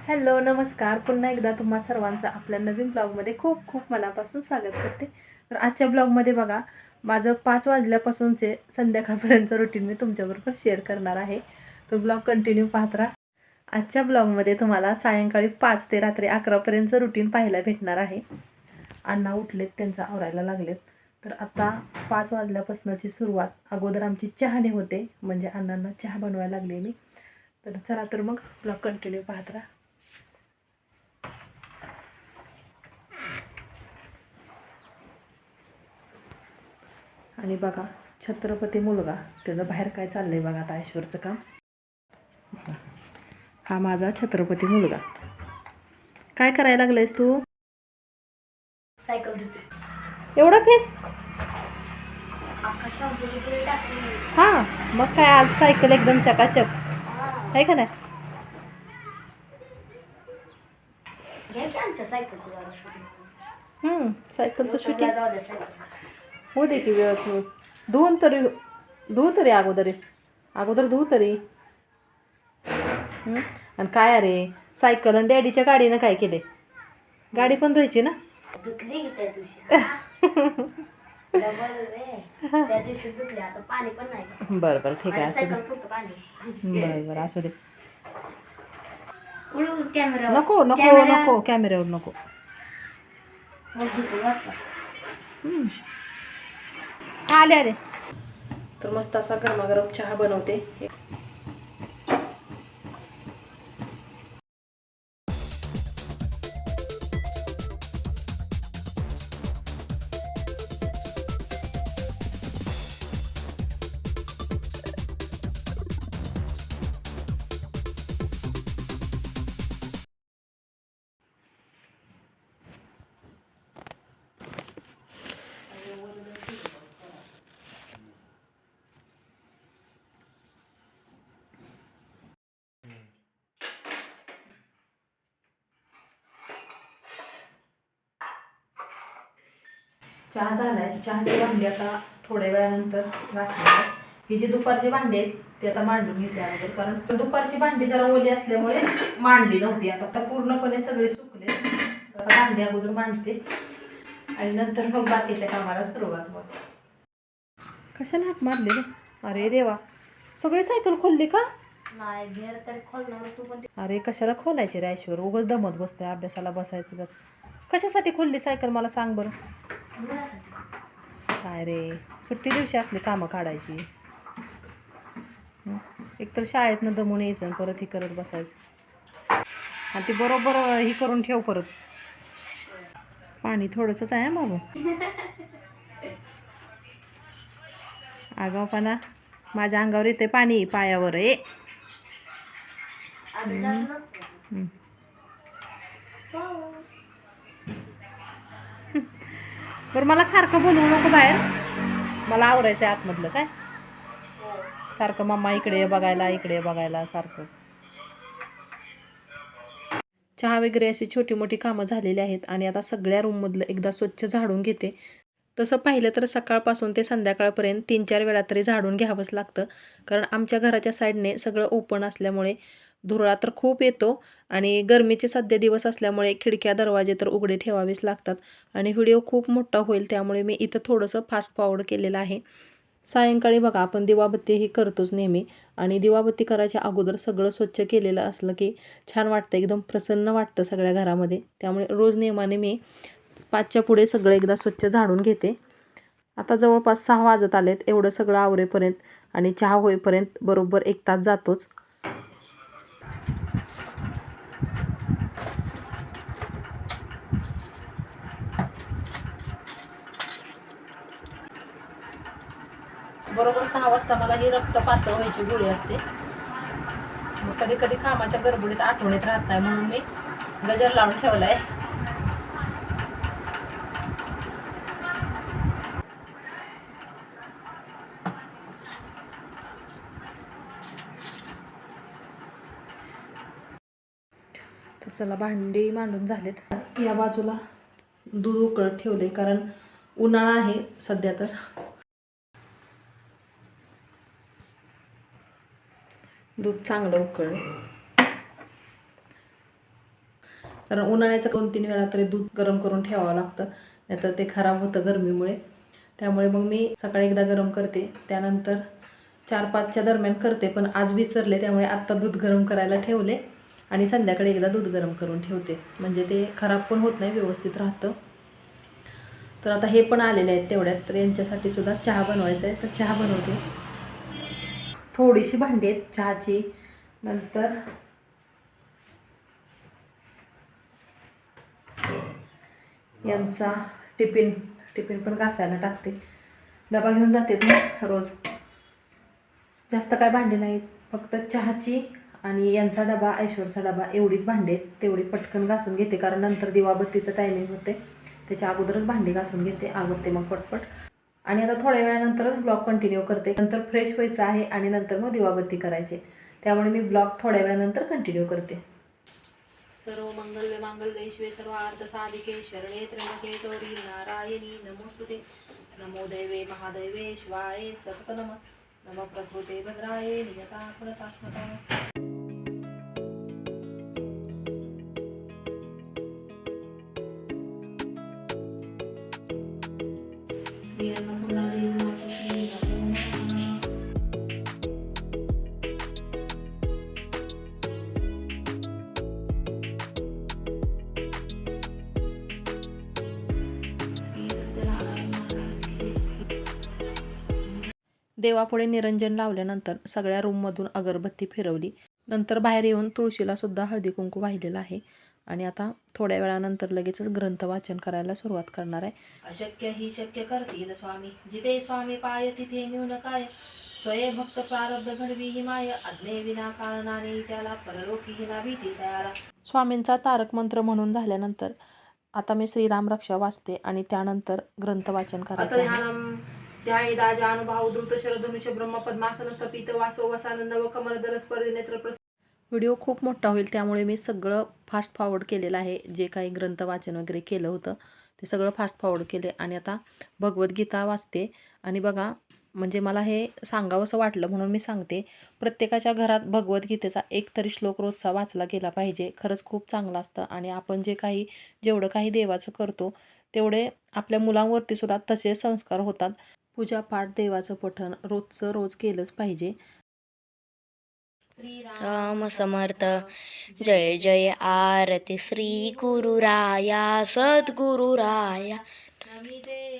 Hello नमस्कार, पुन्हा एकदा तुम्हा सर्वांचं आपल्या नवीन ब्लॉगमध्ये खूप खूप मनापासून स्वागत करते. तर आजच्या ब्लॉगमध्ये बघा, माझं 5 वाजल्यापासूनचे संध्याकाळपर्यंतचं रुटीन मी तुमच्याबरोबर शेअर करणार आहे. तर ब्लॉग कंटिन्यू पाहत राहा. आजच्या ब्लॉगमध्ये तुम्हाला सायंकाळी 5 ते रात्री 11पर्यंतचं रुटीन पाहायला भेटणार आहे. अण्णा उठलेत, त्यांचा आवरायला लागलेत. तर आता 5 वाजल्यापासूनची सुरुवात. अगोदर आमची चहाने होते, म्हणजे अण्णांना चहा बनवायला लागले मी. तर चला तर मग ब्लॉग कंटिन्यू पाहत राहा. आणि बघा, छत्रपती मुलगा त्याचं बाहेर काय चाललंय बघा. आता ऐश्वरचं काम. हा माझा छत्रपती मुलगा. काय करायला लागलायस तू? सायकल धुते. एवढा फेस? हा, मग काय आज सायकल एकदम चकाचक आहे का नाही? सायकलचं शूटिंग हो दे की वेळ. धुवून तरी अगोदर धुवू तरी. आणि काय अरे, सायकल आणि डॅडीच्या गाडीनं काय केले? गाडी पण धुवायची ना? धुतली की त्या दिवशी. त्या दिवशी धुतली, आता पाणी पण नाही. बरं बरं ठीक आहे, असू दे. सायकल पुरतं पाणी. बरं बरं असू दे. कॅमेरा नको नको नको, कॅमेऱ्यावर नको. आले आले. तर मस्त असा गरमागरम चहा बनवते. चहा झालाय. चहाची भांडी आता थोड्या वेळानंतर घासणार. ही जी दुपारची भांडी आहेत ती आता मांडून घेते अगोदर, कारण दुपारची भांडी जरा ओली असल्यामुळे मांडली नव्हती. आता पूर्णपणे सगळे सुकले. आता भांडी अगोदर मांडते आणि नंतर मग बाकीच्या कामाला सुरुवात. मग कशाला हाक मारले रे? अरे देवा, सगळी सायकल खोलली का? नाही, घेर तरी खोलणार तू पण. अरे कशाला खोलायचे रे ऐश्वर? उगाच दमत बसतोय अभ्यासाला बसायचं तर. कशासाठी खोलली सायकल मला सांग बरं. काय रे, सुट्टी दिवशी असली कामं काढायची. एकतर शाळेतनं दमून यायचं आणि परत ही करत बसायचं. आणि ती बरोबर ही करून ठेव परत. पाणी थोडंसंच आहे बाबू. आगावपणा माझ्या अंगावर येते पाणी, पायावर. बरं मला सारखं बोलवू नको बाहेर. मला आवरायचं आहे आतमधलं. काय सारखं मम्मा इकडे बघायला, इकडे बघायला सारखं. चहा वगैरे अशी छोटी मोठी कामं झालेली आहेत आणि आता सगळ्या रूममधलं एकदा स्वच्छ झाडून घेते. तसं पाहिलं तर सकाळपासून ते संध्याकाळपर्यंत 3-4 वेळा तरी झाडून घ्यावंच लागतं, कारण आमच्या घराच्या साईडने सगळं ओपन असल्यामुळे धुरळा तर खूप येतो. आणि गरमीचे सध्या दिवस असल्यामुळे खिडक्या दरवाजे तर उघडे ठेवावेच लागतात. आणि व्हिडिओ खूप मोठा होईल त्यामुळे मी इथं थोडंसं फास्ट फॉरवर्ड केलेलं आहे. सायंकाळी बघा, आपण दिवाबत्ती ही करतोच नेहमी, आणि दिवाबत्ती करायच्या अगोदर सगळं स्वच्छ केलेलं असलं की छान वाटतं, एकदम प्रसन्न वाटतं सगळ्या घरामध्ये. त्यामुळे रोज नियमाने मी 5च्या पुढे सगळं एकदा स्वच्छ झाडून घेते. आता जवळपास 6 वाजत आलेत. एवढं सगळं आवरेपर्यंत आणि चहा होईपर्यंत बरोबर 1 तास जातोच. बरोबर 6 वाजता मला ही रक्त पातळ व्हायची गोळी असते. मग कधी कधी कामाच्या गडबडीत आठवणीत राहत नाही, म्हणून मी गजर लावून ठेवलाय. तर चला, भांडी मांडून झालेत. या बाजूला दूध उकळत ठेवले, कारण उन्हाळा आहे सध्या. तर दूध चांगलं उकळले. कारण उन्हाळ्याचं 2-3 वेळा तरी दूध गरम करून ठेवावं लागतं, नाहीतर ते खराब होतं गरमीमुळे. त्यामुळे मग मी सकाळी एकदा गरम करते, त्यानंतर 4-5च्या दरम्यान करते, पण आज विसरले त्यामुळे आत्ता दूध गरम करायला ठेवले आणि संध्याकाळी एकदा दूध गरम करून ठेवते, म्हणजे ते खराब पण होत नाही, व्यवस्थित राहतं. तर आता हे पण आलेले आहेत तेवढ्यात, तर यांच्यासाठी सुद्धा चहा बनवायचा आहे, तर चहा बनवते. थोडीशी भांडी आहेत चहाची. नंतर यांचा टिफिन पण घासायला टाकते, डबा घेऊन जाते ना रोज. जास्त काय भांडी नाहीत, फक्त चहाची आणि यांचा डबा, ऐश्वर्याचा डबा, एवढीच भांडी आहेत. तेवढी पटकन घासून घेते, कारण नंतर दिवाबत्तीचं टायमिंग होते, त्याच्या अगोदरच भांडी घासून घेते, आवडते मग पटपट. आणि आता थोड्या वेळानंतरच ब्लॉग कंटिन्यू करते, नंतर फ्रेश व्हायचं आहे आणि नंतर मग दिवाबत्ती करायची, त्यामुळे मी ब्लॉग थोड्या वेळानंतर कंटिन्यू करते. सर्व मांगल्ये शिवे सर्वार्थ साधिके शरणे त्र्यंबके गौरी नारायणी नमोस्तुते. नमो दैवे महादैवे शिवाय सतत नमः प्रकृते भद्राय नियता फलतास्मता. देवापुढे निरंजन लावल्यानंतर सगळ्या रूममधून अगरबत्ती फिरवली. नंतर बाहेर येऊन तुळशीला सुद्धा हळदी कुंकू वाहिलेलं आहे आणि आता थोड्या वेळानंतर लगेचच ग्रंथ वाचन करायला सुरुवात करणार आहे. अशक्य ही शक्य करतील स्वामी, जिथे स्वामी पाय तिथे न्यून काय. स्वये भक्त प्रारब्ध घडवी ही माय, अज्ञे विना कारणाने त्याला परलोकी ही ना भीती तयारा. स्वामींचा तारक मंत्र म्हणून झाल्यानंतर आता मी श्रीराम रक्षा वाचते आणि त्यानंतर ग्रंथ वाचन करायचं आहे. ध्यानुभाव द्रुत शरधनुष ब्रह्म पद्मासन स्थपित वासो वसानंद व कमलदल स्पर्धी नेत्र. व्हिडिओ खूप मोठा होईल, त्यामुळे मी सगळं फास्ट फॉरवर्ड केलेलं आहे. जे काही ग्रंथ वाचन वगैरे केलं होतं ते सगळं फास्ट फॉरवर्ड केले आणि आता भगवद्गीता वाचते. आणि बघा, म्हणजे मला हे सांगावंसं वाटलं म्हणून मी सांगते, प्रत्येकाच्या घरात भगवद्गीतेचा एक तरी श्लोक रोजचा वाचला गेला पाहिजे. खरंच खूप चांगलं असतं आणि आपण जेवढं काही देवाचं करतो तेवढे आपल्या मुलांवरती सुद्धा तसे संस्कार होतात. पूजापाठ, देवाचं पठण रोजचं रोज केलंच पाहिजे. राम समर्थ. जय जय आरती श्री गुरुराया सद्गुरुराया,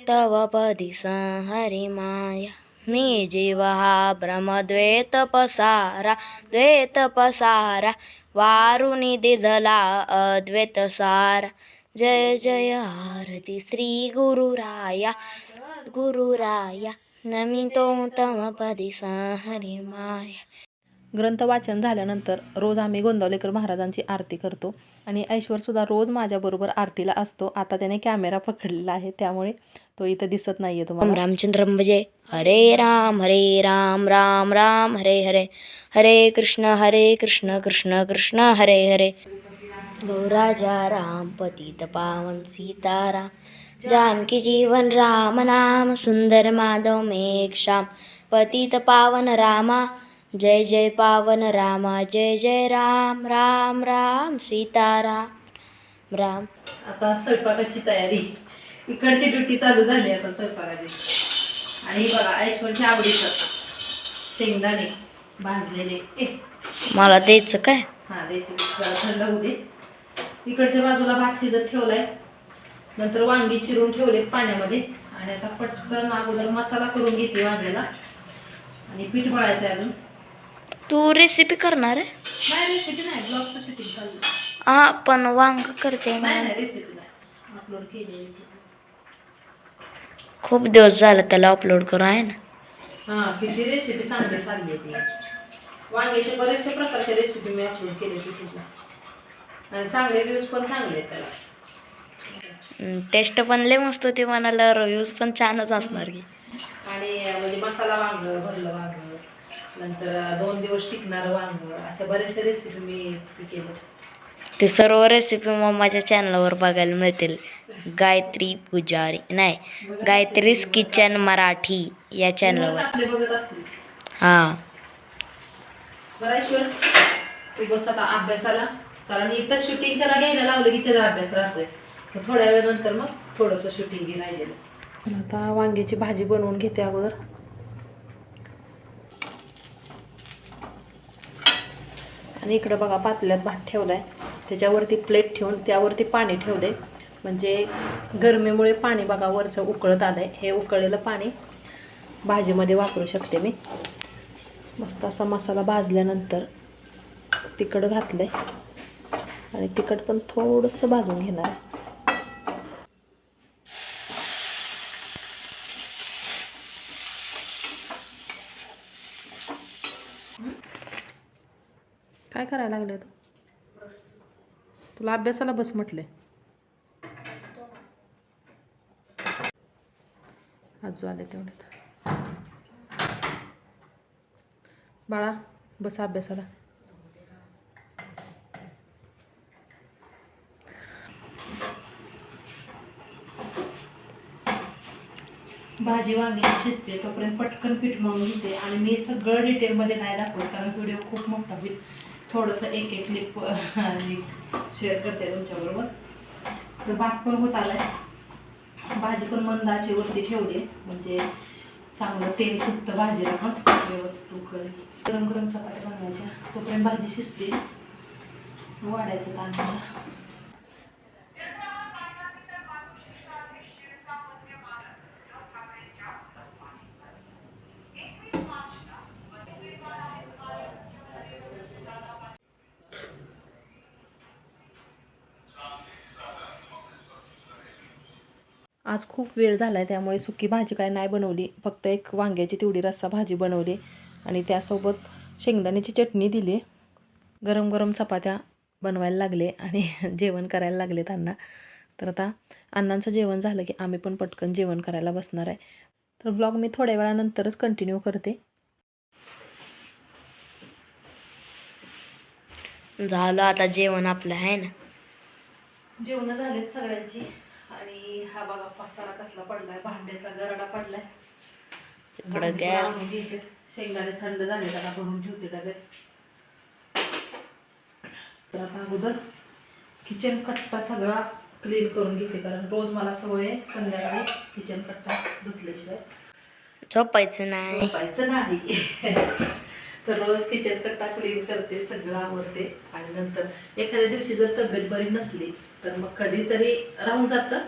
तव पदी संहरी माया. मी जीव हा भ्रमद्वैत पसारा, वारुणी दिधला अद्वैत सारा. जय जय आरती श्री गुरुराया गुरुराया, नमितो तम पदी संहरी माया. ग्रंथ वाचन झाल्यानंतर रोज आम्ही गोंदावलेकर महाराजांची आरती करतो आणि ऐश्वरसुद्धा रोज माझ्याबरोबर आरतीला असतो. आता त्याने कॅमेरा पकडलेला आहे, त्यामुळे तो इथं दिसत नाही आहे तुम्हाला. रामचंद्र भजे. हरे राम राम राम हरे हरे, हरे कृष्ण कृष्ण कृष्ण हरे हरे. गौराजा राम पतित पावन सीताराम, जानकी जीवन राम नाम, सुंदर माधव मेघ श्याम. पतित पावन रामा, जय जय पावन रामा, जय जय राम राम राम सीताराम राम. आता स्वयंपाकाची तयारी, इकडची ड्युटी चालू झाली आता स्वयंपाकाची. आणि बघा, ऐश्वर्याच्या आवडीचं शेंगदाणे भाजलेले. मला द्यायचं काय? हां, द्यायचे, जरा थंड होऊ दे. इकडच्या बाजूला भात शिजत ठेवलाय, नंतर वांगी चिरून ठेवलेत पाण्यामध्ये. आणि आता पटकन अगोदर मसाला करून घेते वांग्याला आणि पीठ मळायचं आहे. अजून तू रेसिपी करणार आहे? नाही, रेसिपी नाही, ब्लॉगचं शूटिंग चालू. हा, पण वांग करते. नाही, रेसिपी नाही, अपलोड केली. खूप दिवस झाले त्याला अपलोड करू आहे ना. हां, किती रेसिपी चांगली चालली आहे ती. वांग्याचे बरेचसे प्रकारचे रेसिपी मी अपलोड केले युट्यूबला आणि चांगले व्ह्यूज पण चांगले आहेत त्याला. टेस्ट पण लय मस्त होती म्हणाला, रिव्ह्यूज पण छानच असणार की. आणि म्हणजे मसाला वांग, भरलं वांग, नंतर 2 दिवस टिकणारं वांग, अशा बरेचसे रेसिपी मी केलं. ते सर्व रेसिपी मग माझ्या चॅनलवर बघायला मिळतील. गायत्री पुजारी, नाही, गायत्रीज किचन मराठी या चॅनलवर. आपले बघत असतील. हां. बरं ऐश्वर, तू बस आता अभ्यासाला. कारण इथं शूटिंग त्याला घ्यायला लावलं की त्याचा अभ्यास राहतोय. मग थोड्या वेळानंतर मग थोडंसं शूटिंग राहिलेलं. आता वांग्याची भाजी बनवून घेते अगोदर. आणि इकडं बघा पातेल्यात भात ठेवलाय, त्याच्यावरती प्लेट ठेवून त्यावरती पाणी ठेवले. म्हणजे गरमीमुळे पाणी बघा वरचं उकळत आलंय. हे उकळलेलं पाणी भाजीमध्ये वापरू शकते मी. मस्त असा मसाला भाजल्यानंतर तिखट घातलंय आणि तिखट पण थोडंसं भाजून घेणार. काय करायला लागले तू? तुला अभ्यासाला बस म्हटले. आजू आले तेवढ्यात. बाळा बस अभ्यासाला. भाजी वांग्याची शिजते तोपर्यंत पटकन पीठ मळून घेते. आणि मी सगळं डिटेलमध्ये नाही दाखवत कारण व्हिडिओ खूप मोठा होईल. थोडंसं एक एक क्लिप शेअर करते तुमच्याबरोबर. तर भात पण होत आलाय, भाजी पण मंद आचेवरती ठेवली म्हणजे चांगलं तेल सुटतं भाजीला पण व्यवस्थित उकळली. गरम गरम चपात्या बनवायच्या तोपर्यंत भाजी शिजते. वाढायचं तांदूळ. आज खूप वेळ झाला आहे त्यामुळे सुकी भाजी काय नाही बनवली. फक्त एक वांग्याची तेवढी रस्सा भाजी बनवली आणि त्यासोबत शेंगदाण्याची चटणी दिली. गरम गरम चपात्या बनवायला लागले आणि जेवण करायला लागले त्यांना. तर आता अण्णांचं जेवण झालं की आम्ही पण पटकन जेवण करायला बसणार आहे. तर ब्लॉग मी थोड्या वेळानंतरच कंटिन्यू करते. झालं आता जेवण आपलं आहे ना. जेवण झालेत सगळ्यांची. आणि हा बघा पसारा कसला पडलाय, भांड्याचा गरडा पडलाय. इकडं गॅस. शेंगदाणे थंड झाले त्याला भरून ठेवते डब्यात. तर आता अगोदर किचन कट्टा सगळा क्लीन करून घेते कारण रोज मला सवय आहे संध्याकाळी किचन कट्टा धुतल्याशिवाय झोपायचं नाही. झोपायचं नाही. तर रोज किचन कट्टा क्लीन करते, सगळं आवडते. आणि नंतर एखाद्या दिवशी जर तब्येत बरी नसली तर मग कधीतरी राहून जातं.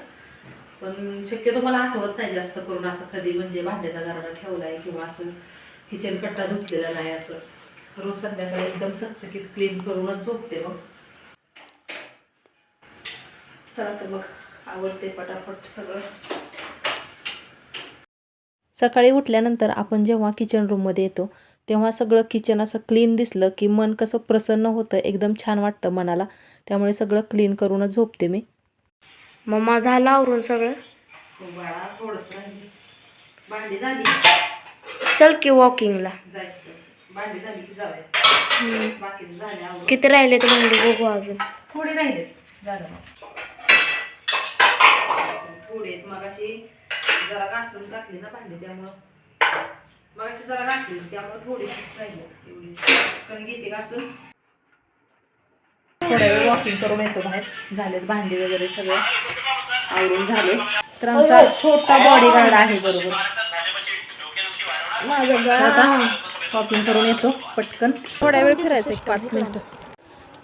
पण शक्यतो मला आठवत नाही जास्त करून असं कधी म्हणजे भांड्याचा गरडा ठेवलाय किंवा असं किचन कट्टा धुतलेला नाही. असं रोज संध्याकाळी एकदम चकचकीत क्लीन करूनच झोपते. मग चला तर मग आवडते पटापट सगळं. सकाळी उठल्यानंतर आपण जेव्हा किचन रूममध्ये येतो तेव्हा सगळं किचन असं क्लीन दिसलं की मन कसं प्रसन्न होतं, एकदम छान वाटतं मनाला. त्यामुळे सगळं क्लीन करूनच झोपते मी. मम्मा झालं आवरून सगळं. बाळा थोडंसं राहिली, भांडी झाली. चल की वॉकिंगला जायचं, भांडी झाली की जाऊया. बाकीचं झालं. किती राहिले तर भांडी बघू अजून. थोडे राहिले झालं मग. थोडे मगाशी जरा घासून टाकली ना भांडी त्यामुळं मगाशी जरा घासली त्यामुळे थोडीशी राहिली. एवढी पण घेते घासून. थोड्या वेळ वॉकिंग करून येतो बाहेर. झालेत भांडी वगैरे सगळं आवरून झाले. तर आमचा छोटा बॉडीगार्ड आहे बरोबर. आता वॉकिंग करून येतो पटकन. थोड्या वेळ फिरायचं, एक 5 मिनिटं.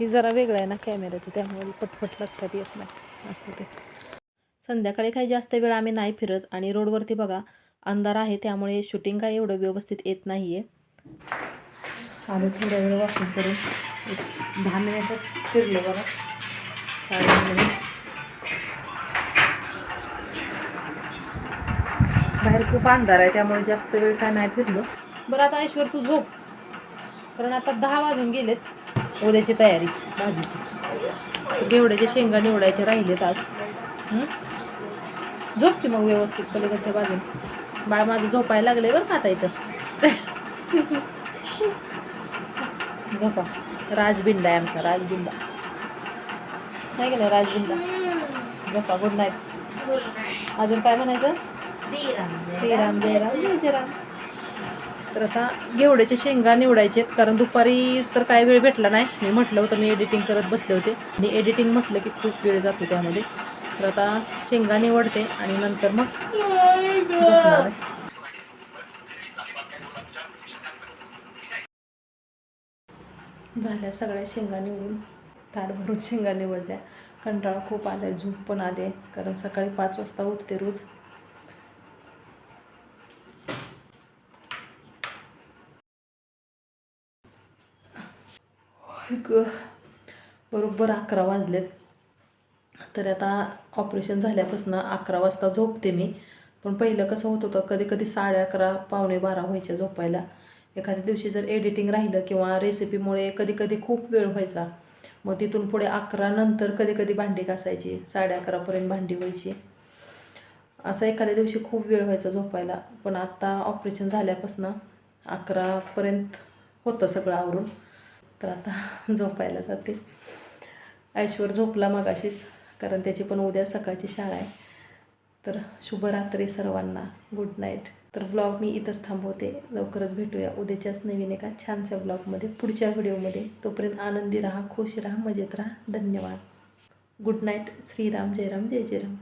ही जरा वेगळं आहे ना कॅमेऱ्याचं त्यामुळे पटपट लक्षात येत नाही असं ते. संध्याकाळी काही जास्त वेळ आम्ही नाही फिरत आणि रोडवरती बघा अंधार आहे त्यामुळे शूटिंग काय एवढं व्यवस्थित येत नाही आहे. आम्ही थोड्या वेळ वॉकिंग करून 10 मिनिटच फिरलो बघा. बाहेर खूप अंधार आहे त्यामुळे जास्त वेळ काय नाही फिरलो. बरं आता ऐश्वर तू झोप कारण आता 10 वाजून गेलेत. उद्याची तयारी भाजीची. घेवड्याच्या शेंगा निवडायच्या राहिलेत आज. झोप की मग व्यवस्थित पलीकडच्या बाजून. बाळ माझं झोपायला लागले बरं का आता इथं. झोपा. राजबिंडा आहे आमचा, राजबिंडा नाही का नाही राजबिंडा. झोपा. Good night. अजून काय म्हणायचं? श्रीराम जय राम जय जय राम. तर आता घेवड्याचे शेंगा निवडायचे कारण दुपारी तर काय वेळ भेटला नाही. मी म्हटलं होतं मी एडिटिंग करत बसले होते आणि एडिटिंग म्हटलं की खूप वेळ जातो त्यामध्ये. तर आता शेंगा निवडते आणि नंतर मग झोपणार आहे. झाल्या सगळ्या शेंगा निवडून, ताट भरून शेंगा निवडल्या. कंटाळा खूप आला आहे, झोप पण आले कारण सकाळी 5 वाजता उठते रोज. बरोबर 11 वाजलेत. तर आता ऑपरेशन झाल्यापासून 11 वाजता झोपते मी. पण पहिलं कसं होत होतं, कधी कधी 11:30 पावणे 12 व्हायच्या झोपायला. एखाद्या दिवशी जर एडिटिंग राहिलं किंवा रेसिपीमुळे कधी कधी खूप वेळ व्हायचा. मग तिथून पुढे 11 नंतर कधी कधी भांडी घासायची, 11:30पर्यंत भांडी व्हायची. असं एखाद्या दिवशी खूप वेळ व्हायचा झोपायला. पण आत्ता ऑपरेशन झाल्यापासून 11पर्यंत होतं सगळं आवरून. तर आता झोपायला जाते. ऐश्वर झोपला मगाशीच कारण त्याची पण उद्या सकाळची शाळा आहे. तर शुभरात्री सर्वांना, गुड नाईट. तर ब्लॉग मी इथंच थांबवते. लवकरच भेटूया उद्याच्याच नवीन एका छानशा ब्लॉगमध्ये, पुढच्या व्हिडिओमध्ये. तोपर्यंत आनंदी राहा, खुश राहा, मजेत राहा. धन्यवाद. Good night. श्रीराम जय राम, जय जय राम.